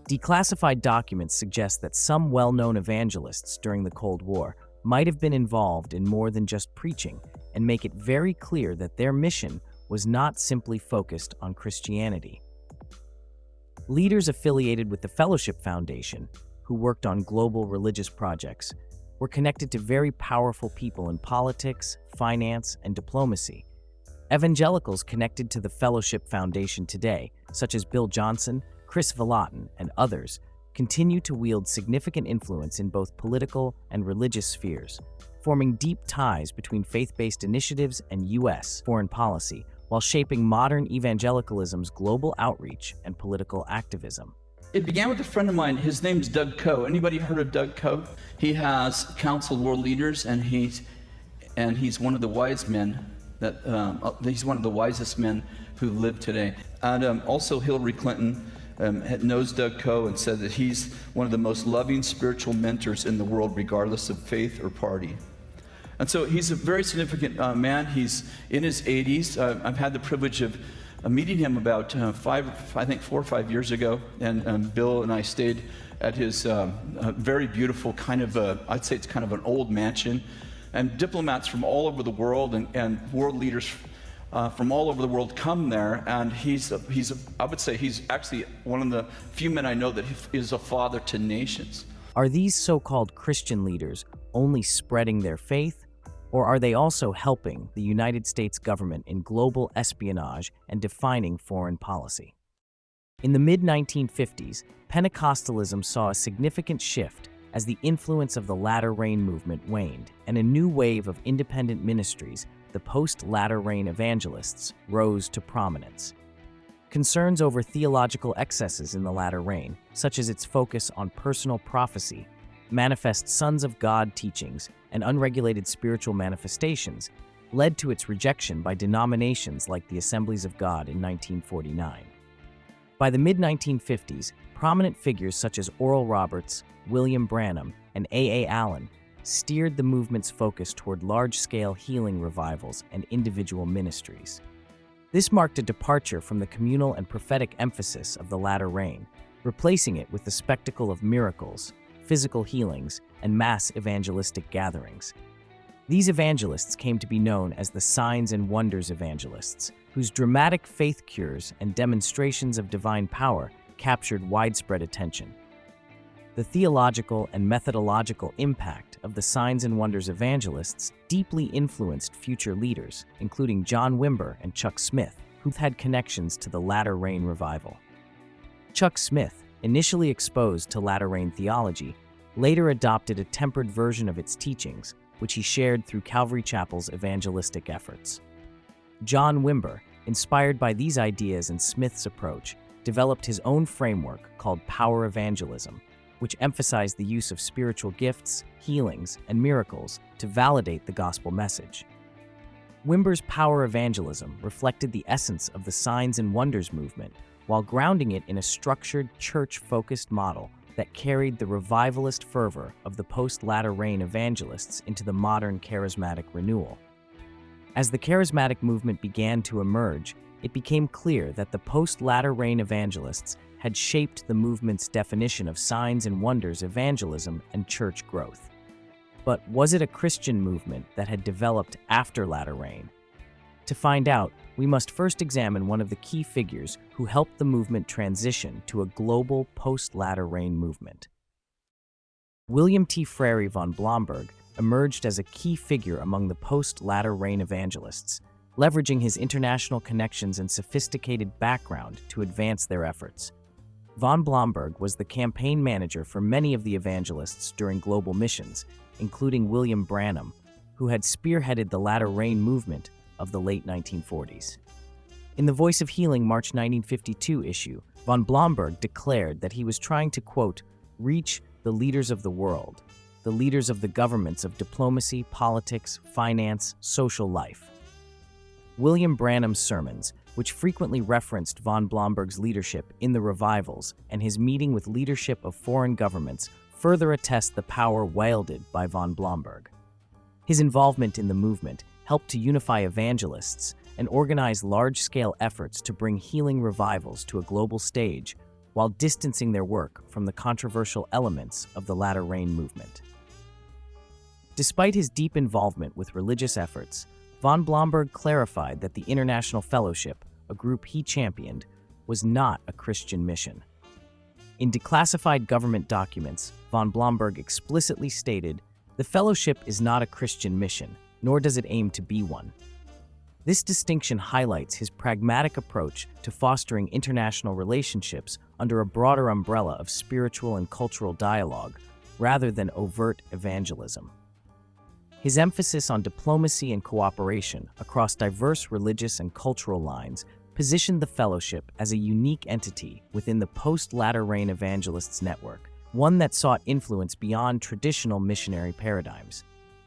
Declassified documents suggest that some well-known evangelists during the Cold War might have been involved in more than just preaching, and make it very clear that their mission was not simply focused on Christianity. Leaders affiliated with the Fellowship Foundation, who worked on global religious projects, were connected to very powerful people in politics, finance, and diplomacy. Evangelicals connected to the Fellowship Foundation today, such as Bill Johnson, Chris Vallotton, and others, continue to wield significant influence in both political and religious spheres, forming deep ties between faith-based initiatives and U.S. foreign policy, while shaping modern evangelicalism's global outreach and political activism. It began with a friend of mine. His name's Doug Coe. Anybody heard of Doug Coe? He has counseled world leaders, and he's one of the wise men he's one of the wisest men who live today. And also Hillary Clinton knows Doug Coe and said that he's one of the most loving spiritual mentors in the world, regardless of faith or party. And so he's a very significant man. He's in his 80s. I've had the privilege of meeting him about 4 or 5 years ago, and Bill and I stayed at his very beautiful I'd say it's kind of an old mansion, and diplomats from all over the world and world leaders from all over the world come there, and I would say he's actually one of the few men I know that is a father to nations. Are these so-called Christian leaders only spreading their faith, or are they also helping the United States government in global espionage and defining foreign policy? In the mid-1950s, Pentecostalism saw a significant shift as the influence of the Latter Rain movement waned, and a new wave of independent ministries, the Post-Latter Rain Evangelists, rose to prominence. Concerns over theological excesses in the Latter Rain, such as its focus on personal prophecy, manifest sons of God teachings, and unregulated spiritual manifestations, led to its rejection by denominations like the Assemblies of God in 1949. By the mid-1950s, prominent figures such as Oral Roberts, William Branham, and A. Allen steered the movement's focus toward large-scale healing revivals and individual ministries. This marked a departure from the communal and prophetic emphasis of the Latter Rain, replacing it with the spectacle of miracles, physical healings, and mass evangelistic gatherings. These evangelists came to be known as the Signs and Wonders Evangelists, whose dramatic faith cures and demonstrations of divine power captured widespread attention. The theological and methodological impact of the Signs and Wonders Evangelists deeply influenced future leaders, including John Wimber and Chuck Smith, who had connections to the Latter Rain revival. Chuck Smith, initially exposed to Latter Rain theology, later adopted a tempered version of its teachings, which he shared through Calvary Chapel's evangelistic efforts. John Wimber, inspired by these ideas and Smith's approach, developed his own framework called Power Evangelism, which emphasized the use of spiritual gifts, healings, and miracles to validate the gospel message. Wimber's Power Evangelism reflected the essence of the Signs and Wonders movement, while grounding it in a structured, church-focused model that carried the revivalist fervor of the Post-Latter Rain Evangelists into the modern charismatic renewal. As the charismatic movement began to emerge, it became clear that the Post-Latter Rain Evangelists had shaped the movement's definition of signs and wonders evangelism and church growth. But was it a Christian movement that had developed after Latter Rain? To find out, we must first examine one of the key figures who helped the movement transition to a global post-Latter Rain movement. William T. Frary von Blomberg emerged as a key figure among the post-Latter Rain Evangelists, leveraging his international connections and sophisticated background to advance their efforts. Von Blomberg was the campaign manager for many of the evangelists during global missions, including William Branham, who had spearheaded the Latter Rain movement of the late 1940s. In the Voice of Healing March 1952 issue, von Blomberg declared that he was trying to, quote, reach the leaders of the world, the leaders of the governments of diplomacy, politics, finance, social life. William Branham's sermons, which frequently referenced von Blomberg's leadership in the revivals and his meeting with leadership of foreign governments, further attest the power wielded by von Blomberg. His involvement in the movement helped to unify evangelists and organize large-scale efforts to bring healing revivals to a global stage while distancing their work from the controversial elements of the Latter Rain movement. Despite his deep involvement with religious efforts, von Blomberg clarified that the International Fellowship, a group he championed, was not a Christian mission. In declassified government documents, von Blomberg explicitly stated, "The Fellowship is not a Christian mission, nor does it aim to be one." This distinction highlights his pragmatic approach to fostering international relationships under a broader umbrella of spiritual and cultural dialogue, rather than overt evangelism. His emphasis on diplomacy and cooperation across diverse religious and cultural lines positioned the Fellowship as a unique entity within the Post-Latter Rain Evangelists network, one that sought influence beyond traditional missionary paradigms.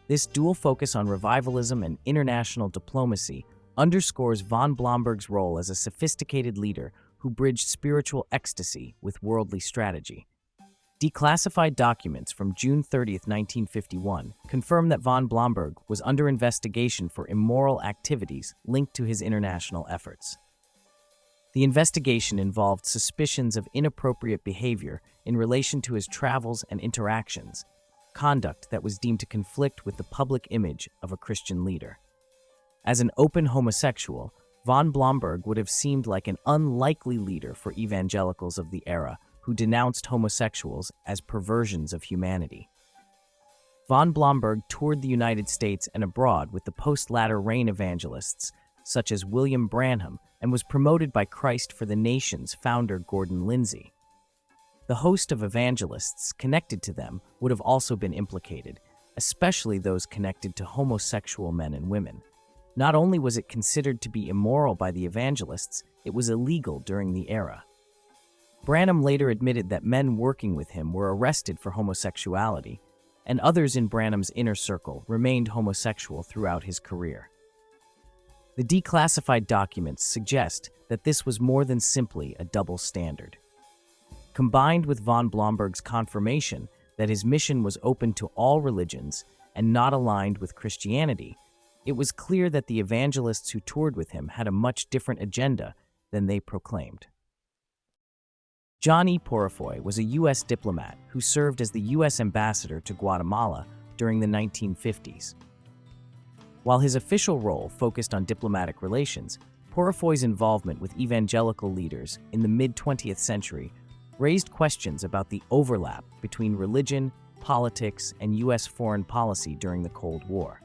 This dual focus on revivalism and international diplomacy underscores von Blomberg's role as a sophisticated leader who bridged spiritual ecstasy with worldly strategy. Declassified documents from June 30, 1951, confirm that von Blomberg was under investigation for immoral activities linked to his international efforts. The investigation involved suspicions of inappropriate behavior in relation to his travels and interactions, conduct that was deemed to conflict with the public image of a Christian leader. As an open homosexual, von Blomberg would have seemed like an unlikely leader for evangelicals of the era who denounced homosexuals as perversions of humanity. Von Blomberg toured the United States and abroad with the Post-Latter Rain Evangelists, such as William Branham, and was promoted by Christ for the Nations founder Gordon Lindsay. The host of evangelists connected to them would have also been implicated, especially those connected to homosexual men and women. Not only was it considered to be immoral by the evangelists, it was illegal during the era. Branham later admitted that men working with him were arrested for homosexuality, and others in Branham's inner circle remained homosexual throughout his career. The declassified documents suggest that this was more than simply a double standard. Combined with von Blomberg's confirmation that his mission was open to all religions and not aligned with Christianity, it was clear that the evangelists who toured with him had a much different agenda than they proclaimed. John E. Peurifoy was a U.S. diplomat who served as the U.S. ambassador to Guatemala during the 1950s. While his official role focused on diplomatic relations, Peurifoy's involvement with evangelical leaders in the mid-20th century raised questions about the overlap between religion, politics, and U.S. foreign policy during the Cold War.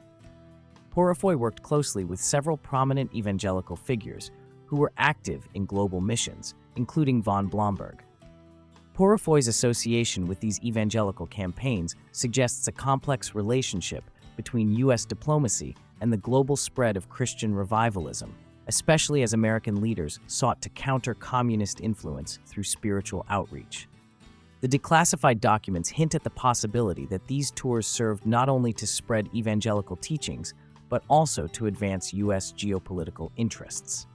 Peurifoy worked closely with several prominent evangelical figures who were active in global missions, including von Blomberg. Peurifoy's association with these evangelical campaigns suggests a complex relationship between U.S. diplomacy and the global spread of Christian revivalism, especially as American leaders sought to counter communist influence through spiritual outreach. The declassified documents hint at the possibility that these tours served not only to spread evangelical teachings, but also to advance U.S. geopolitical interests.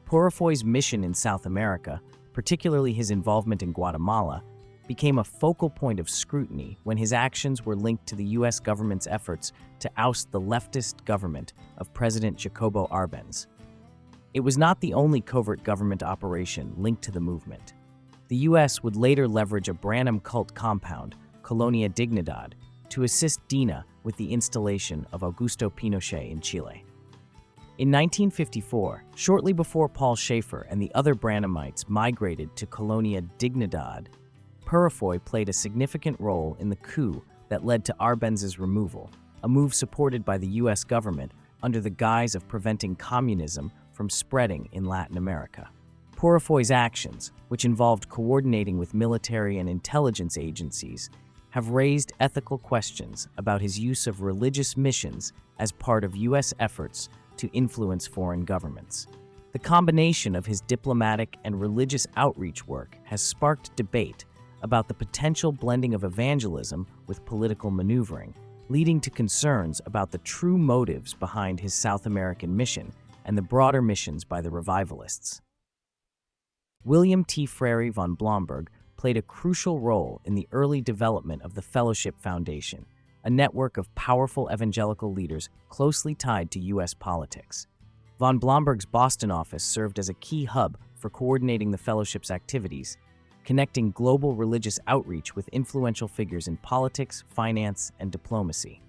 Peurifoy's mission in South America, particularly his involvement in Guatemala, became a focal point of scrutiny when his actions were linked to the U.S. government's efforts to oust the leftist government of President Jacobo Arbenz. It was not the only covert government operation linked to the movement. The U.S. would later leverage a Branham cult compound, Colonia Dignidad, to assist DINA with the installation of Augusto Pinochet in Chile. In 1954, shortly before Paul Schaefer and the other Branhamites migrated to Colonia Dignidad, Peurifoy played a significant role in the coup that led to Arbenz's removal, a move supported by the U.S. government under the guise of preventing communism from spreading in Latin America. Peurifoy's actions, which involved coordinating with military and intelligence agencies, have raised ethical questions about his use of religious missions as part of U.S. efforts to influence foreign governments. The combination of his diplomatic and religious outreach work has sparked debate about the potential blending of evangelism with political maneuvering, leading to concerns about the true motives behind his South American mission and the broader missions by the revivalists. William T. Frary von Blomberg played a crucial role in the early development of the Fellowship Foundation, a network of powerful evangelical leaders closely tied to U.S. politics. Von Blomberg's Boston office served as a key hub for coordinating the Fellowship's activities, connecting global religious outreach with influential figures in politics, finance, and diplomacy.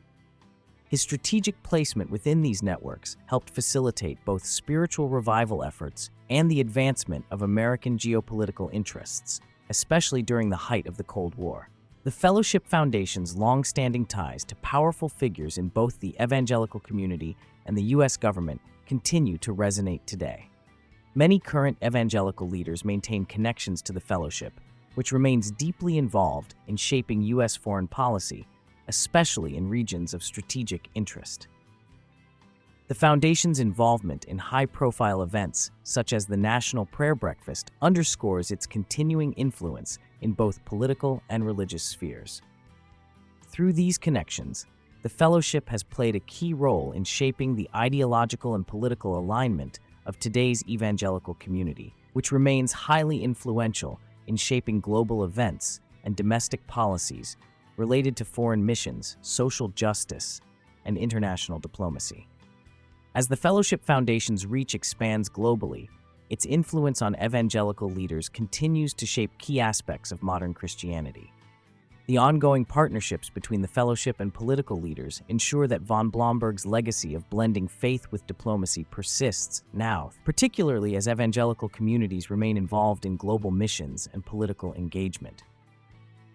His strategic placement within these networks helped facilitate both spiritual revival efforts and the advancement of American geopolitical interests, especially during the height of the Cold War. The Fellowship Foundation's long-standing ties to powerful figures in both the evangelical community and the U.S. government continue to resonate today. Many current evangelical leaders maintain connections to the Fellowship, which remains deeply involved in shaping U.S. foreign policy, especially in regions of strategic interest. The Foundation's involvement in high-profile events, such as the National Prayer Breakfast, underscores its continuing influence in both political and religious spheres. Through these connections, the Fellowship has played a key role in shaping the ideological and political alignment of today's evangelical community, which remains highly influential in shaping global events and domestic policies related to foreign missions, social justice, and international diplomacy. As the Fellowship Foundation's reach expands globally, its influence on evangelical leaders continues to shape key aspects of modern Christianity. The ongoing partnerships between the Fellowship and political leaders ensure that von Blomberg's legacy of blending faith with diplomacy persists now, particularly as evangelical communities remain involved in global missions and political engagement.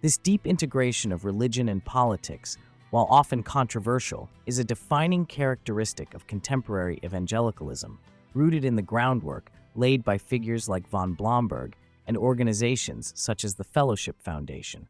This deep integration of religion and politics, while often controversial, is a defining characteristic of contemporary evangelicalism, rooted in the groundwork laid by figures like von Blomberg and organizations such as the Fellowship Foundation.